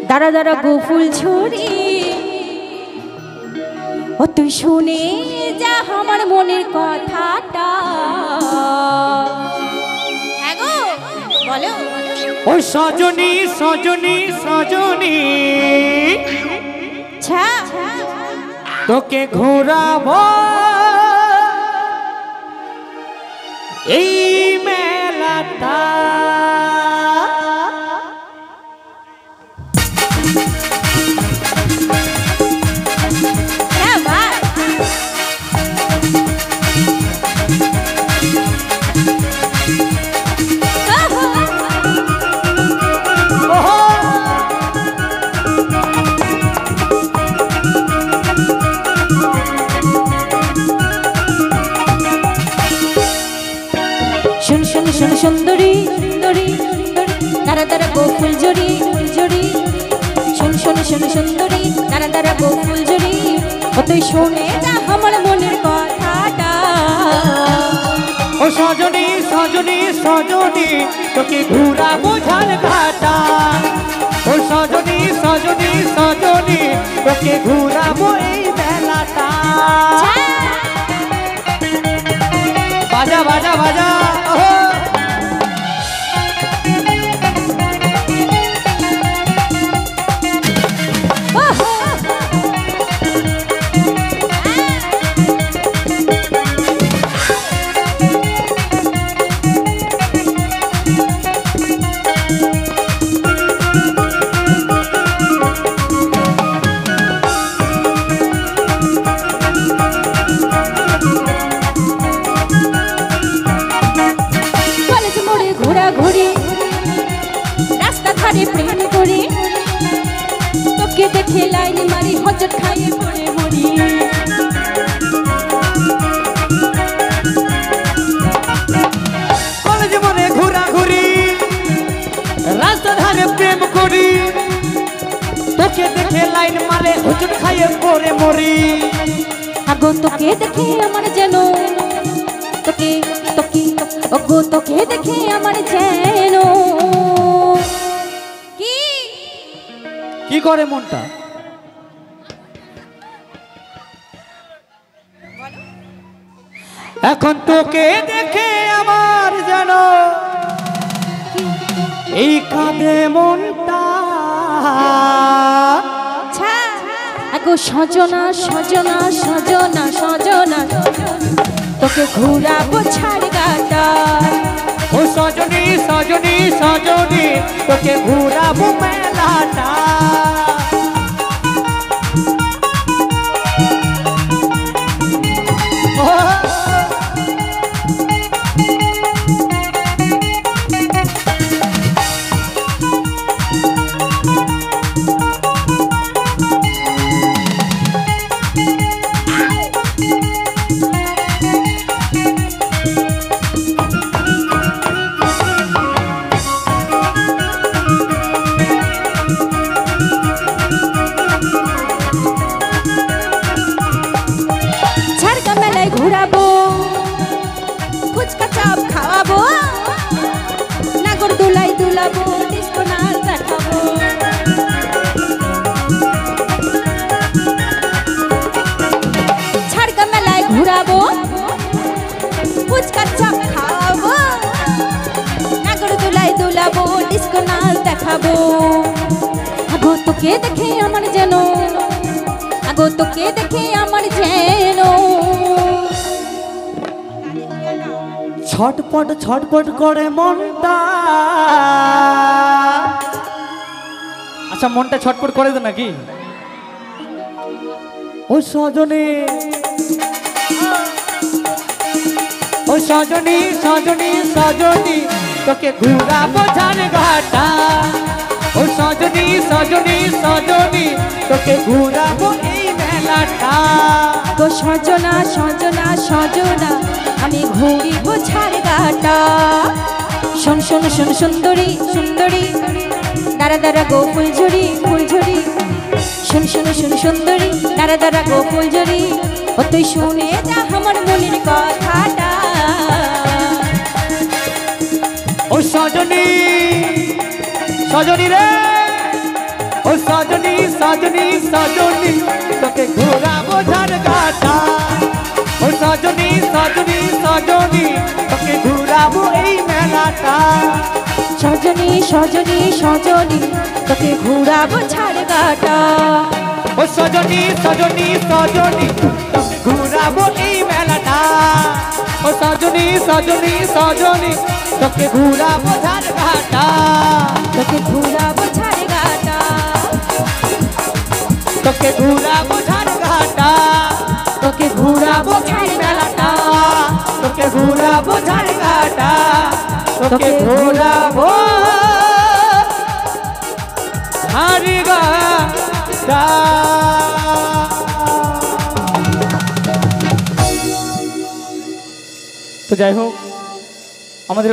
দাঁড়া দাঁড়া গোফুল ঝুরি ও তুই শুনে যা আমার মনের কথাটা। বলো ও সজনী সজনী সজনী তোকে ঘোরাবো এই মেলাটা। সুন্দরী সুন্দরী দাঁড়া দাঁড়া গোফুল জড়ি জড়ি শোন শোন শোন সুন্দরী দাঁড়া দাঁড়া গোফুল জড়ি ও তুই শোনে যা আমার মনের কথাটা। ও সজনী সজনী সজনী তোকে ঘুরাবো ঝালঘাটা। ও সজনী সজনী সজনী তোকে ঘুরাবো এই মেলাটা। বাজা বাজা বাজা প্রেম করে তোকে দেখে লাইন মারি হজট খাইয়ে পড়ে মরি। কলেজ মনে ঘোরাঘুরি রাস্তা ধারে প্রেম করি তোকে দেখে লাইন মারে হজট খাইয়ে পড়ে মরি। আগো তোকে দেখে আমার যেন তোকে তোকে ওগো তোকে দেখে আমার যেন কি করে মনটা। এখন তোকে দেখে আমার যেন এই কাঁদে মনটা। আগো সজনা সজনা সজনা সজনা তোকে ঘুরাবো ছাড়গাটা। ও সজনী সজনী সজনী তোকে ঘুরাবো মেলাটা। ঘুরাবো ফুচকা চাপ খাওয়াবো নাগর দোলাই দুলাবো ডিস্কো নাচ দেখাবো। ঝাড়কা মেলায় ঘুরাবো ফুচকা চাপ খাওয়াবো নাগর দোলাই দুলাবো ডিস্কো নাচ দেখাবো। আগো তোকে দেখে আমার যেন আগো তোকে দেখে আমার যেন ছটপট ছটপট করে মনটা। আচ্ছা মনটা ছটপট করে তো নাকি। ও সজনী ও সজনী সজনী সজনী তোকে ঘুরাবো ঝালঘাটা। ও সজনী সজনী সজনী তোকে ঘুরাবো এই মেলাটা। গো সজনা সজনা সজনা আমি ঘুরিব ছাড়গাটা। শোন শোন শোন সুন্দরী সুন্দরী দাঁড়া দাঁড়া গো ফুলঝুরি ফুলঝুরি শোন শোন শোন সুন্দরী দাঁড়া দাঁড়া গো ফুলঝুরি ও তুই শুনে যা আমার মনের কথাটা। ও সজনী সজনী রে ও সজনী সজনী সজনী তোকে ঘুরাবো ঝাড়ঘাটা ও সজনী সজনী সজনী তোকে ঘুরাবো এই মেলাটা সজনী সজনী সজনী তোকে ঘুরাবো ছাড়গাটা ও সজনী সজনী সজনী তোকে ঘুরাবো এই মেলাটা ও সজনী সজনী সজনী তোকে ঘুরাবো ঝাড়ঘাটা তোকে ঘুরাবো ছাড়গাটা তোকে ঘুরাবো ঝাড়ঘাটা তোকে ঘুরাবো ছাড়গাটা তোকে ঘুরাবো ঝাড়ঘাটা তোকে ঘুরাবো ঝাড়ঘাটা। তো যাই হোক আমাদের